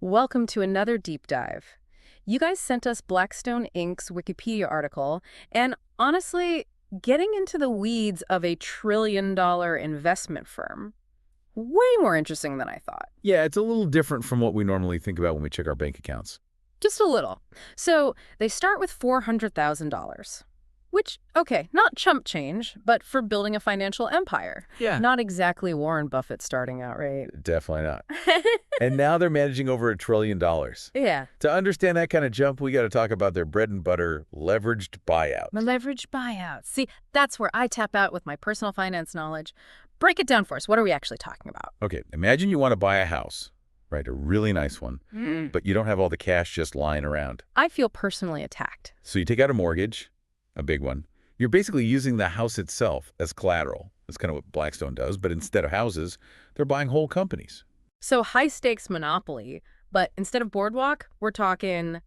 Welcome to another deep dive. You guys sent us Blackstone Inc.'s Wikipedia article, and honestly, getting into the weeds of a trillion-dollar investment firm, way more interesting than I thought. Yeah, it's a little different from what we normally think about when we check our bank accounts. Just a little. So, they start with $400,000. Which, okay, not chump change, but for building a financial empire. Yeah. Not exactly Warren Buffett starting out, right? Definitely not. And now they're managing over $1 trillion. Yeah. To understand that kind of jump, we got to talk about their bread and butter leveraged buyout. My leverage buyout. See, that's where I tap out with my personal finance knowledge. Break it down for us. What are we actually talking about? Okay, imagine you want to buy a house, right? A really nice one, but you don't have all the cash just lying around. I feel personally attacked. So you take out a mortgage, a big one. You're basically using the house itself as collateral. That's kind of what Blackstone does, but instead of houses, they're buying whole companies. So high-stakes monopoly, but instead of Boardwalk, we're talking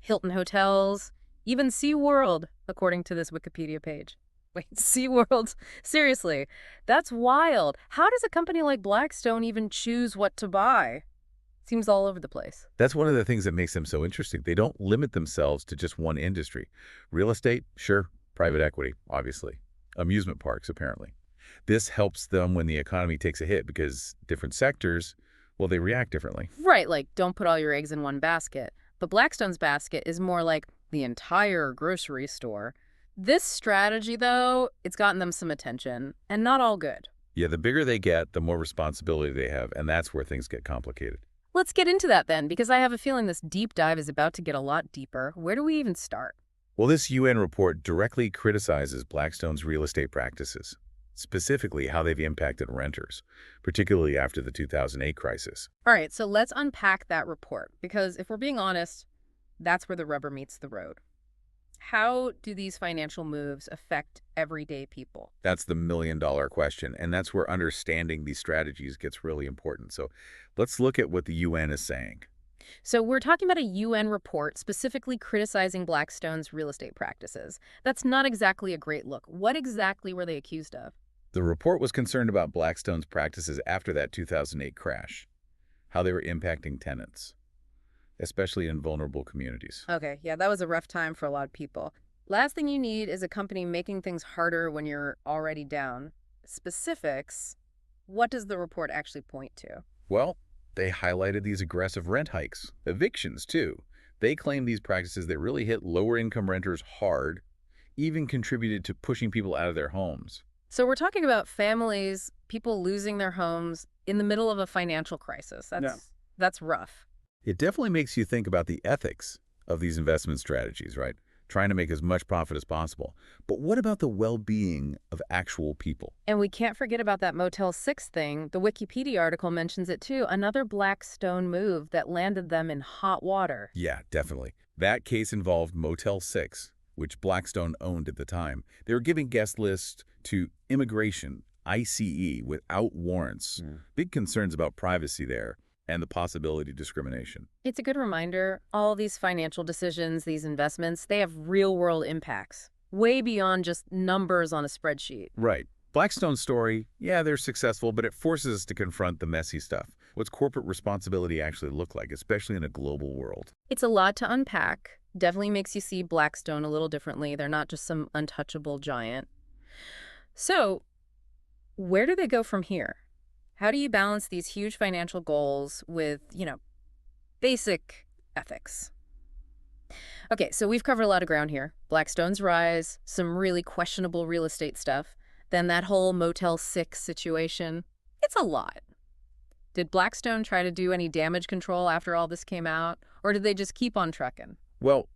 Hilton Hotels, even SeaWorld, according to this Wikipedia page. Wait, SeaWorld? Seriously, that's wild. How does a company like Blackstone even choose what to buy? Seems all over the place. That's one of the things that makes them so interesting. They don't limit themselves to just one industry. Real estate, sure. Private equity, obviously. Amusement parks, apparently. This helps them when the economy takes a hit because different sectors, well, they react differently. Right, like don't put all your eggs in one basket. But Blackstone's basket is more like the entire grocery store. This strategy, though, it's gotten them some attention, and not all good. Yeah, the bigger they get, the more responsibility they have, and that's where things get complicated. Let's get into that then, because I have a feeling this deep dive is about to get a lot deeper. Where do we even start? Well, this UN report directly criticizes Blackstone's real estate practices, specifically how they've impacted renters, particularly after the 2008 crisis. All right, so let's unpack that report, because if we're being honest, that's where the rubber meets the road. How do these financial moves affect everyday people? That's the million-dollar question, and that's where understanding these strategies gets really important. So let's look at what the UN is saying. So we're talking about a UN report specifically criticizing Blackstone's real estate practices. That's not exactly a great look. What exactly were they accused of? The report was concerned about Blackstone's practices after that 2008 crash, how they were impacting tenants, especially in vulnerable communities. Okay, yeah, that was a rough time for a lot of people. Last thing you need is a company making things harder when you're already down. Specifics, what does the report actually point to? Well, they highlighted these aggressive rent hikes, evictions too. They claim these practices that really hit lower-income renters hard, even contributed to pushing people out of their homes. So we're talking about families, people losing their homes in the middle of a financial crisis. That's rough. It definitely makes you think about the ethics of these investment strategies, right? Trying to make as much profit as possible. But what about the well-being of actual people? And we can't forget about that Motel 6 thing. The Wikipedia article mentions it too. Another Blackstone move that landed them in hot water. Yeah, definitely. That case involved Motel 6, which Blackstone owned at the time. They were giving guest lists to immigration, ICE, without warrants. Big concerns about privacy there and the possibility of discrimination. It's a good reminder, all these financial decisions, these investments, they have real-world impacts, way beyond just numbers on a spreadsheet. Right. Blackstone's story, yeah, they're successful, but it forces us to confront the messy stuff. What's corporate responsibility actually look like, especially in a global world? It's a lot to unpack. Definitely makes you see Blackstone a little differently. They're not just some untouchable giant. So, where do they go from here? How do you balance these huge financial goals with, basic ethics? Okay, so we've covered a lot of ground here. Blackstone's rise, some really questionable real estate stuff, then that whole Motel 6 situation. It's a lot. Did Blackstone try to do any damage control after all this came out, or did they just keep on trucking? Well,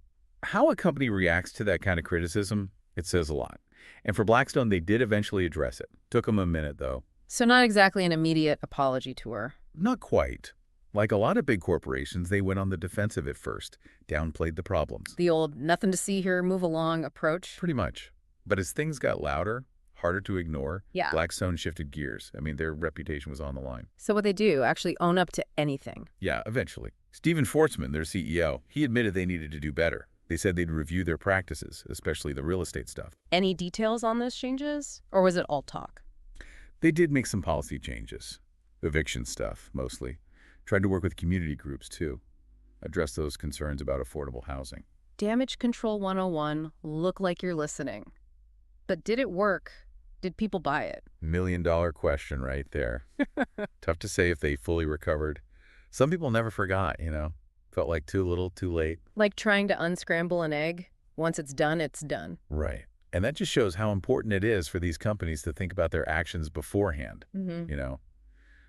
how a company reacts to that kind of criticism, it says a lot. And for Blackstone, they did eventually address it. Took them a minute, though. So not exactly an immediate apology tour. Not quite. Like a lot of big corporations, they went on the defensive at first, downplayed the problems. The old nothing to see here, move along approach. Pretty much. But as things got louder, harder to ignore, Yeah. Blackstone shifted gears. I mean, their reputation was on the line. So what they do, actually own up to anything. Yeah, eventually. Stephen Schwarzman, their CEO, he admitted they needed to do better. They said they'd review their practices, especially the real estate stuff. Any details on those changes? Or was it all talk? They did make some policy changes. Eviction stuff, mostly. Tried to work with community groups, too. Address those concerns about affordable housing. Damage Control 101, look like you're listening. But did it work? Did people buy it? $1 million question right there. Tough to say if they fully recovered. Some people never forgot, Felt like too little, too late. Like trying to unscramble an egg. Once it's done, it's done. Right. And that just shows how important it is for these companies to think about their actions beforehand,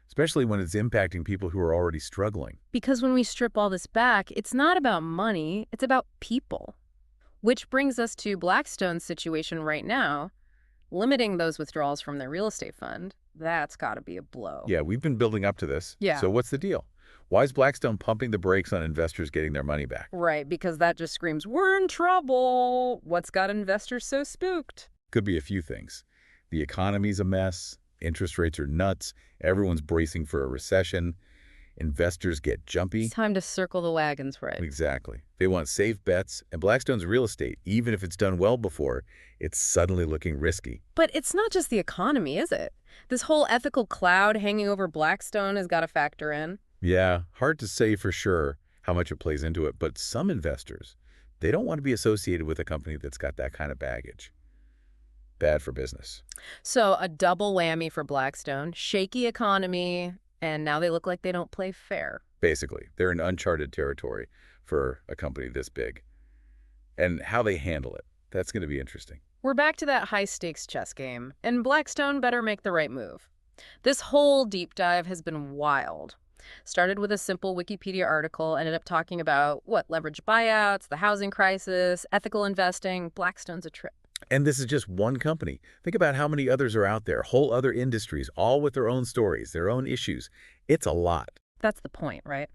especially when it's impacting people who are already struggling. Because when we strip all this back, it's not about money, it's about people. Which brings us to Blackstone's situation right now. Limiting those withdrawals from their real estate fund, that's got to be a blow. Yeah, we've been building up to this. Yeah. So what's the deal? Why is Blackstone pumping the brakes on investors getting their money back? Right, because that just screams, we're in trouble. What's got investors so spooked? Could be a few things. The economy's a mess. Interest rates are nuts. Everyone's bracing for a recession. Investors get jumpy. It's time to circle the wagons, right? Exactly. They want safe bets, and Blackstone's real estate, even if it's done well before, it's suddenly looking risky. But it's not just the economy, is it? This whole ethical cloud hanging over Blackstone has got to factor in. Yeah, hard to say for sure how much it plays into it, but some investors, they don't want to be associated with a company that's got that kind of baggage. Bad for business. So a double whammy for Blackstone, shaky economy, and now they look like they don't play fair. Basically, they're in uncharted territory for a company this big. And how they handle it, that's going to be interesting. We're back to that high-stakes chess game, and Blackstone better make the right move. This whole deep dive has been wild. Started with a simple Wikipedia article, ended up talking about, leveraged buyouts, the housing crisis, ethical investing. Blackstone's a trip. And this is just one company. Think about how many others are out there, whole other industries, all with their own stories, their own issues. It's a lot. That's the point, right?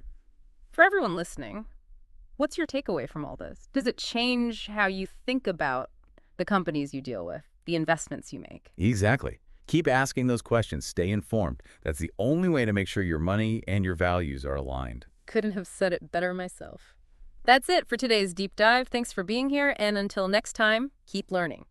For everyone listening, what's your takeaway from all this? Does it change how you think about the companies you deal with, the investments you make? Exactly. Keep asking those questions. Stay informed. That's the only way to make sure your money and your values are aligned. Couldn't have said it better myself. That's it for today's deep dive. Thanks for being here, and until next time, keep learning.